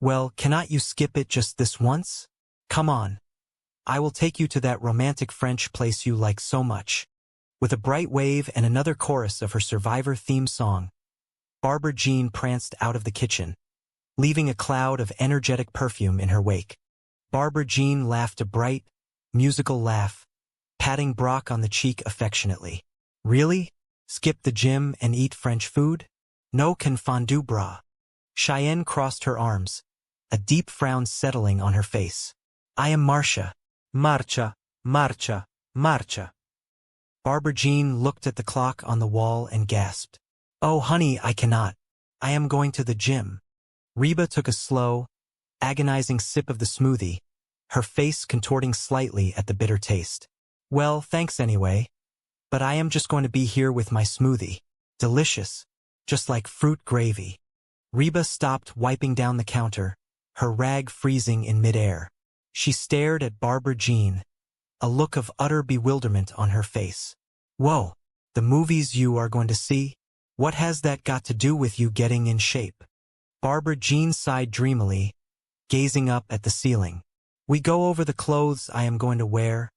Well, cannot you skip it just this once? Come on. I will take you to that romantic French place you like so much. With a bright wave and another chorus of her Survivor theme song, Barbara Jean pranced out of the kitchen, leaving a cloud of energetic perfume in her wake. Barbara Jean laughed a bright, musical laugh, patting Brock on the cheek affectionately. Really? Skip the gym and eat French food? No confondu bras. Cheyenne crossed her arms, a deep frown settling on her face. I am Marcia. Marcia, Marcia, Marcia. Barbara Jean looked at the clock on the wall and gasped. Oh, honey, I cannot. I am going to the gym. Reba took a slow, agonizing sip of the smoothie, her face contorting slightly at the bitter taste. Well, thanks anyway. But I am just going to be here with my smoothie. Delicious. Just like fruit gravy. Reba stopped wiping down the counter, her rag freezing in midair. She stared at Barbara Jean, a look of utter bewilderment on her face. Whoa, the movies you are going to see? What has that got to do with you getting in shape? Barbara Jean sighed dreamily, gazing up at the ceiling. We go over the clothes I am going to wear,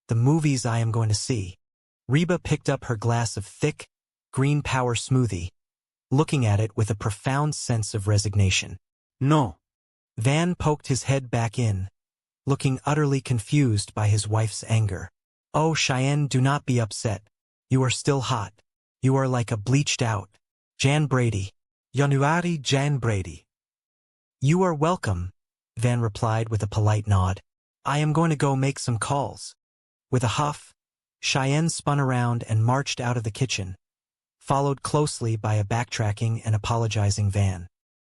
the movies I am going to see. Reba picked up her glass of thick, green power smoothie, looking at it with a profound sense of resignation. No. Van poked his head back in, looking utterly confused by his wife's anger. Oh, Cheyenne, do not be upset. You are still hot. You are like a bleached-out Jan Brady. Januari Jan Brady. You are welcome, Van replied with a polite nod. I am going to go make some calls. With a huff, Cheyenne spun around and marched out of the kitchen, followed closely by a backtracking and apologizing Van.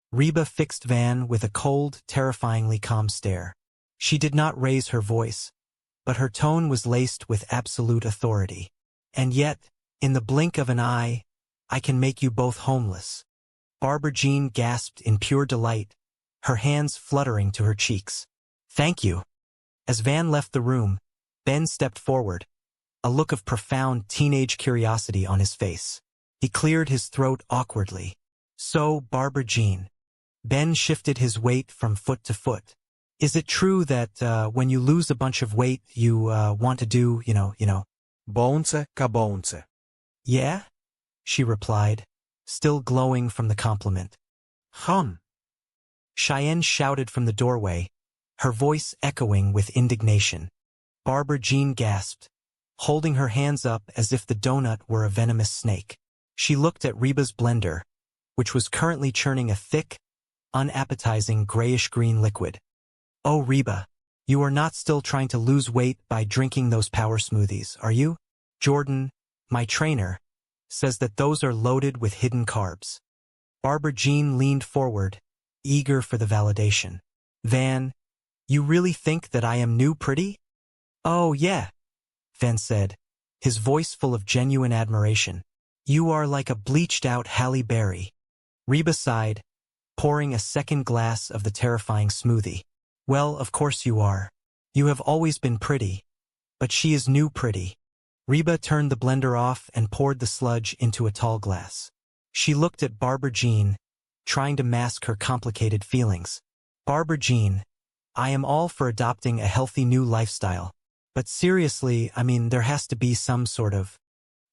Reba fixed Van with a cold, terrifyingly calm stare. She did not raise her voice, but her tone was laced with absolute authority. And yet, in the blink of an eye, I can make you both homeless. Barbara Jean gasped in pure delight, her hands fluttering to her cheeks. Thank you. As Van left the room, Ben stepped forward, a look of profound teenage curiosity on his face. He cleared his throat awkwardly. So, Barbara Jean. Ben shifted his weight from foot to foot. Is it true that when you lose a bunch of weight, you want to do, you know? Bounce ka bounce. Yeah? She replied, still glowing from the compliment. Cheyenne shouted from the doorway, her voice echoing with indignation. Barbara Jean gasped, holding her hands up as if the donut were a venomous snake. She looked at Reba's blender, which was currently churning a thick, unappetizing grayish-green liquid. Oh, Reba, you are not still trying to lose weight by drinking those power smoothies, are you? Jordan, my trainer, says that those are loaded with hidden carbs. Barbara Jean leaned forward, eager for the validation. Van, you really think that I am new pretty? Oh, yeah, Van said, his voice full of genuine admiration. You are like a bleached-out Halle Berry. Reba sighed, pouring a second glass of the terrifying smoothie. Well, of course you are. You have always been pretty. But she is new pretty. Reba turned the blender off and poured the sludge into a tall glass. She looked at Barbara Jean, trying to mask her complicated feelings. Barbara Jean, I am all for adopting a healthy new lifestyle. But seriously, I mean, there has to be some sort of...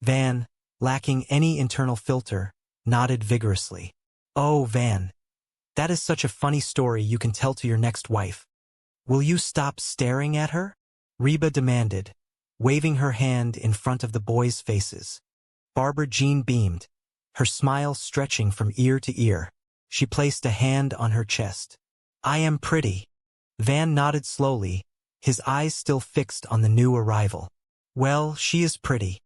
Van, lacking any internal filter, nodded vigorously. Oh, Van. That is such a funny story you can tell to your next wife. Will you stop staring at her? Reba demanded, waving her hand in front of the boys' faces. Barbara Jean beamed, her smile stretching from ear to ear. She placed a hand on her chest. I am pretty. Van nodded slowly, his eyes still fixed on the new arrival. Well, she is pretty.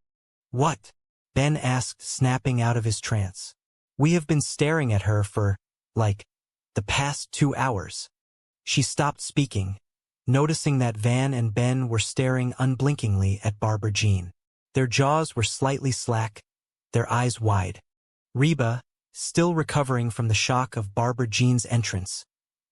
What? Ben asked, snapping out of his trance. We have been staring at her for, the past 2 hours. She stopped speaking, noticing that Van and Ben were staring unblinkingly at Barbara Jean. Their jaws were slightly slack, their eyes wide. Reba, still recovering from the shock of Barbara Jean's entrance,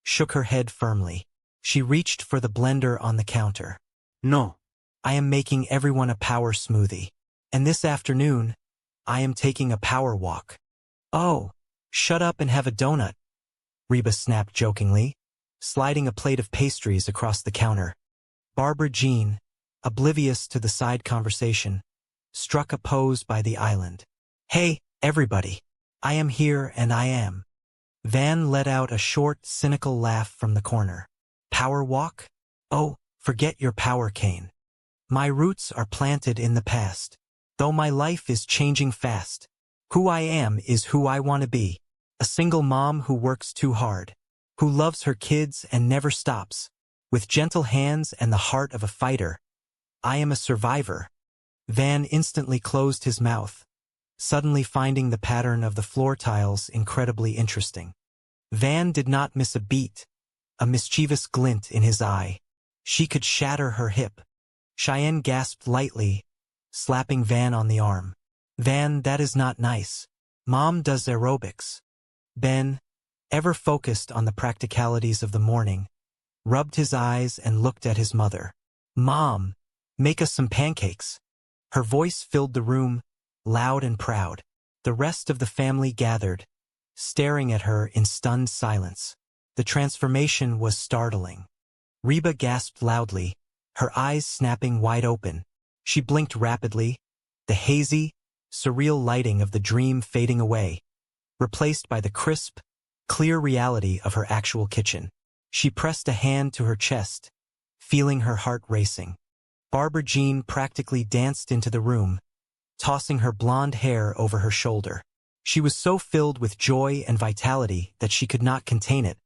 shook her head firmly. She reached for the blender on the counter. No. I am making everyone a power smoothie. And this afternoon, I am taking a power walk. Oh, shut up and have a donut. Reba snapped jokingly, sliding a plate of pastries across the counter. Barbara Jean, oblivious to the side conversation, struck a pose by the island. Hey, everybody. I am here and I am. Van let out a short, cynical laugh from the corner. Power walk? Oh, forget your power cane. My roots are planted in the past. Though my life is changing fast. Who I am is who I want to be. A single mom who works too hard. Who loves her kids and never stops. With gentle hands and the heart of a fighter. I am a survivor. Van instantly closed his mouth, suddenly finding the pattern of the floor tiles incredibly interesting. Van did not miss a beat, a mischievous glint in his eye. She could shatter her hip. Cheyenne gasped lightly, slapping Van on the arm. Van, that is not nice. Mom does aerobics. Ben, ever focused on the practicalities of the morning, rubbed his eyes and looked at his mother. Mom, make us some pancakes. Her voice filled the room, loud and proud. The rest of the family gathered, staring at her in stunned silence. The transformation was startling. Reba gasped loudly, her eyes snapping wide open. She blinked rapidly, the hazy, surreal lighting of the dream fading away, replaced by the crisp, clear reality of her actual kitchen. She pressed a hand to her chest, feeling her heart racing. Barbara Jean practically danced into the room, tossing her blonde hair over her shoulder. She was so filled with joy and vitality that she could not contain it,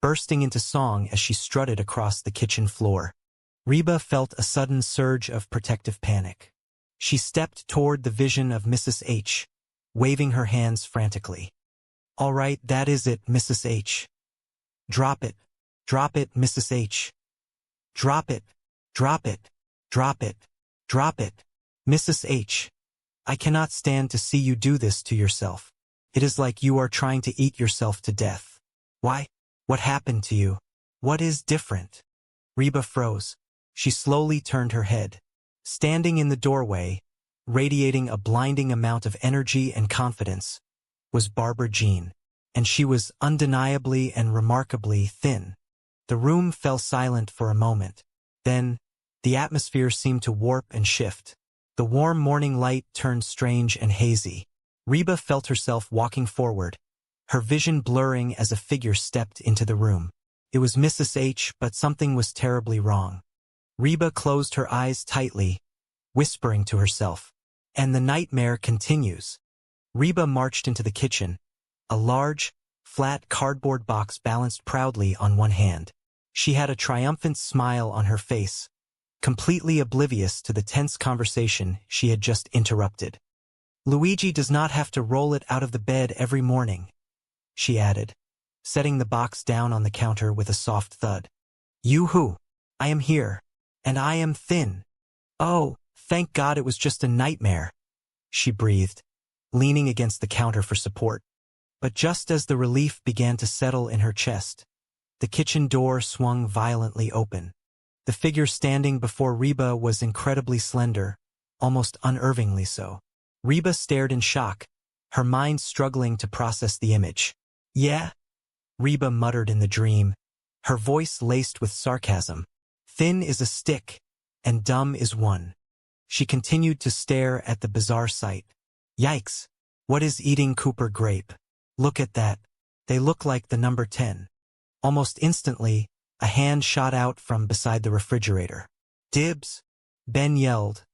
bursting into song as she strutted across the kitchen floor. Reba felt a sudden surge of protective panic. She stepped toward the vision of Mrs. H, waving her hands frantically. All right, that is it, Mrs. H. Drop it, Mrs. H. Drop it, drop it, drop it, drop it. Mrs. H. I cannot stand to see you do this to yourself. It is like you are trying to eat yourself to death. Why? What happened to you? What is different? Reba froze. She slowly turned her head. Standing in the doorway, radiating a blinding amount of energy and confidence, was Barbara Jean, and she was undeniably and remarkably thin. The room fell silent for a moment. Then, the atmosphere seemed to warp and shift. The warm morning light turned strange and hazy. Reba felt herself walking forward, her vision blurring as a figure stepped into the room. It was Mrs. H, but something was terribly wrong. Reba closed her eyes tightly, whispering to herself, and the nightmare continues. Reba marched into the kitchen, a large, flat cardboard box balanced proudly on one hand. She had a triumphant smile on her face, completely oblivious to the tense conversation she had just interrupted. Luigi does not have to roll it out of the bed every morning, she added, setting the box down on the counter with a soft thud. Yoo-hoo! I am here, and I am thin. Oh, thank God it was just a nightmare, she breathed, leaning against the counter for support. But just as the relief began to settle in her chest, the kitchen door swung violently open. The figure standing before Reba was incredibly slender, almost unnervingly so. Reba stared in shock, her mind struggling to process the image. Yeah? Reba muttered in the dream, her voice laced with sarcasm. Thin is a stick, and dumb is one. She continued to stare at the bizarre sight. Yikes! What is eating Cooper grape? Look at that. They look like the number 10. Almost instantly, a hand shot out from beside the refrigerator. Dibs! Ben yelled,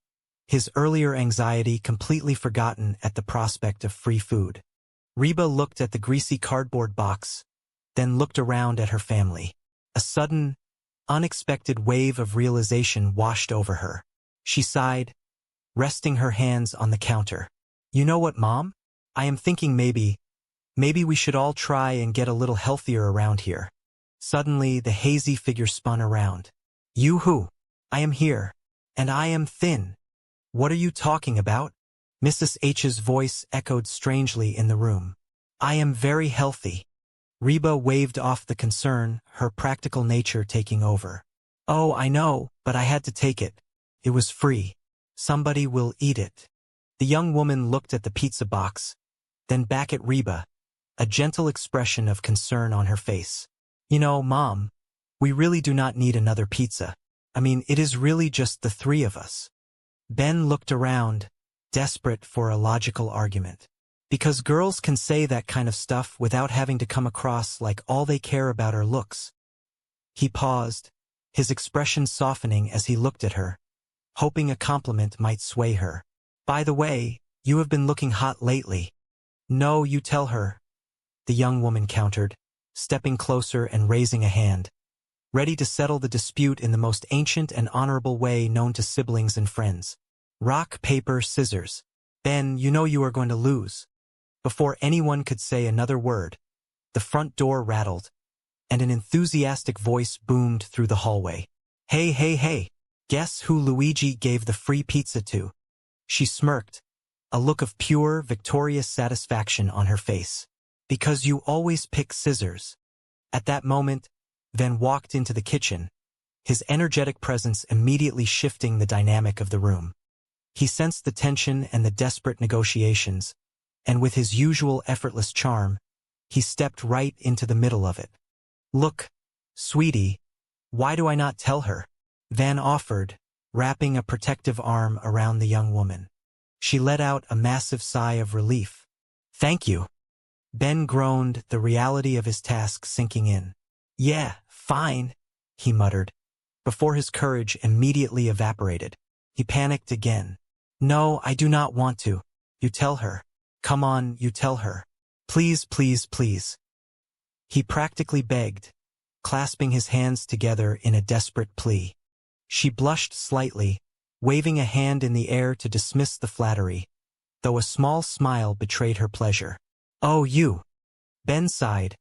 his earlier anxiety completely forgotten at the prospect of free food. Reba looked at the greasy cardboard box, then looked around at her family. A sudden, unexpected wave of realization washed over her. She sighed, resting her hands on the counter. You know what, Mom? I am thinking maybe we should all try and get a little healthier around here. Suddenly, the hazy figure spun around. Yoo-hoo! I am here, and I am thin. What are you talking about? Mrs. H's voice echoed strangely in the room. I am very healthy. Reba waved off the concern, her practical nature taking over. Oh, I know, but I had to take it. It was free. Somebody will eat it. The young woman looked at the pizza box, then back at Reba, a gentle expression of concern on her face. You know, Mom, we really do not need another pizza. I mean, it is really just the three of us. Ben looked around, desperate for a logical argument. Because girls can say that kind of stuff without having to come across like all they care about are looks. He paused, his expression softening as he looked at her, hoping a compliment might sway her. By the way, you have been looking hot lately. No, you tell her, the young woman countered, stepping closer and raising a hand, ready to settle the dispute in the most ancient and honorable way known to siblings and friends. Rock, paper, scissors. Ben, you know you are going to lose. Before anyone could say another word, the front door rattled, and an enthusiastic voice boomed through the hallway. Hey, hey, hey, guess who Luigi gave the free pizza to? She smirked, a look of pure, victorious satisfaction on her face. Because you always pick scissors. At that moment, Ben walked into the kitchen, his energetic presence immediately shifting the dynamic of the room. He sensed the tension and the desperate negotiations, and with his usual effortless charm, he stepped right into the middle of it. Look, sweetie, why do I not tell her? Van offered, wrapping a protective arm around the young woman. She let out a massive sigh of relief. Thank you. Ben groaned, the reality of his task sinking in. Yeah, fine, he muttered, before his courage immediately evaporated. He panicked again. No, I do not want to. You tell her. Come on, you tell her. Please, please, please. He practically begged, clasping his hands together in a desperate plea. She blushed slightly, waving a hand in the air to dismiss the flattery, though a small smile betrayed her pleasure. Oh, you. Ben sighed,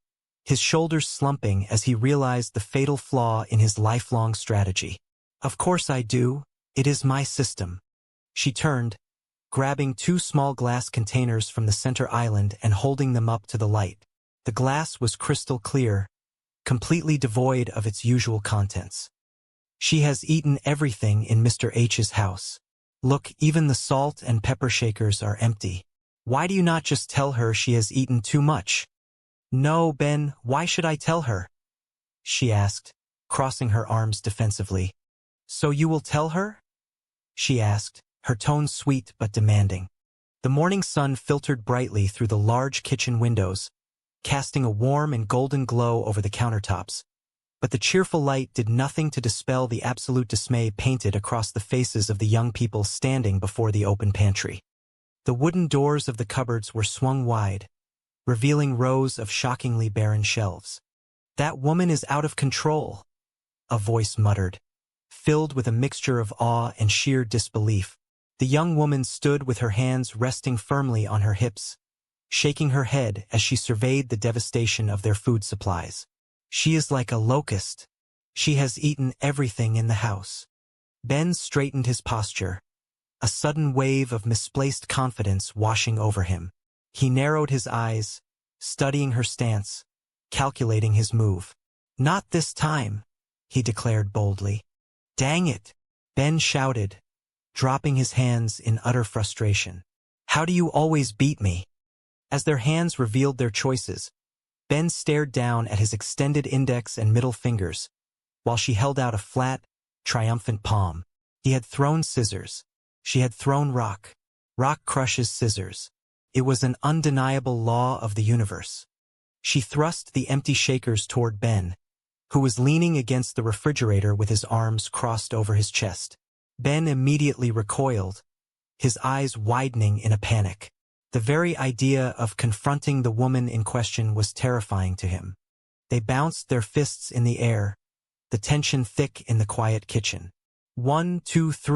his shoulders slumping as he realized the fatal flaw in his lifelong strategy. Of course I do. It is my system. She turned, grabbing 2 small glass containers from the center island and holding them up to the light. The glass was crystal clear, completely devoid of its usual contents. She has eaten everything in Mr. H's house. Look, even the salt and pepper shakers are empty. Why do you not just tell her she has eaten too much? No, Ben, why should I tell her? She asked, crossing her arms defensively. So you will tell her? She asked, her tone sweet but demanding. The morning sun filtered brightly through the large kitchen windows, casting a warm and golden glow over the countertops. But the cheerful light did nothing to dispel the absolute dismay painted across the faces of the young people standing before the open pantry. The wooden doors of the cupboards were swung wide, revealing rows of shockingly barren shelves. That woman is out of control, a voice muttered, filled with a mixture of awe and sheer disbelief. The young woman stood with her hands resting firmly on her hips, shaking her head as she surveyed the devastation of their food supplies. She is like a locust. She has eaten everything in the house. Ben straightened his posture, a sudden wave of misplaced confidence washing over him. He narrowed his eyes, studying her stance, calculating his move. Not this time, he declared boldly. Dang it, Ben shouted, dropping his hands in utter frustration. How do you always beat me? As their hands revealed their choices, Ben stared down at his extended index and middle fingers, while she held out a flat, triumphant palm. He had thrown scissors. She had thrown rock. Rock crushes scissors. It was an undeniable law of the universe. She thrust the empty shakers toward Ben, who was leaning against the refrigerator with his arms crossed over his chest. Ben immediately recoiled, his eyes widening in a panic. The very idea of confronting the woman in question was terrifying to him. They bounced their fists in the air, the tension thick in the quiet kitchen. 1, 2, 3.